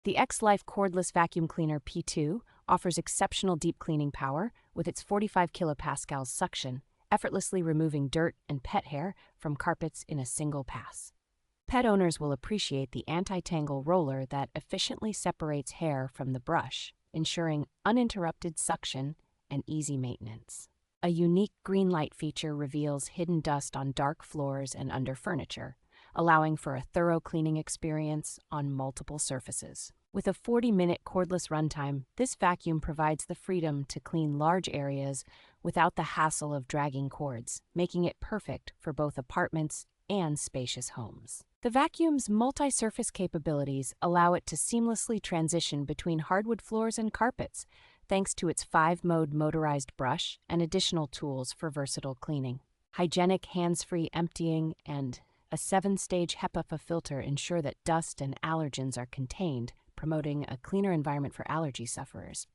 The Xlife Cordless Vacuum Cleaner P2 offers exceptional deep cleaning power with its 45 kilopascals suction, effortlessly removing dirt and pet hair from carpets in a single pass. Pet owners will appreciate the anti-tangle roller that efficiently separates hair from the brush, ensuring uninterrupted suction and easy maintenance. A unique green light feature reveals hidden dust on dark floors and under furniture, allowing for a thorough cleaning experience on multiple surfaces. With a 40-minute cordless runtime, this vacuum provides the freedom to clean large areas without the hassle of dragging cords, making it perfect for both apartments and spacious homes. The vacuum's multi-surface capabilities allow it to seamlessly transition between hardwood floors and carpets, thanks to its 5-mode motorized brush and additional tools for versatile cleaning. Hygienic hands-free emptying and a 7-stage HEPA filter ensure that dust and allergens are contained, promoting a cleaner environment for allergy sufferers.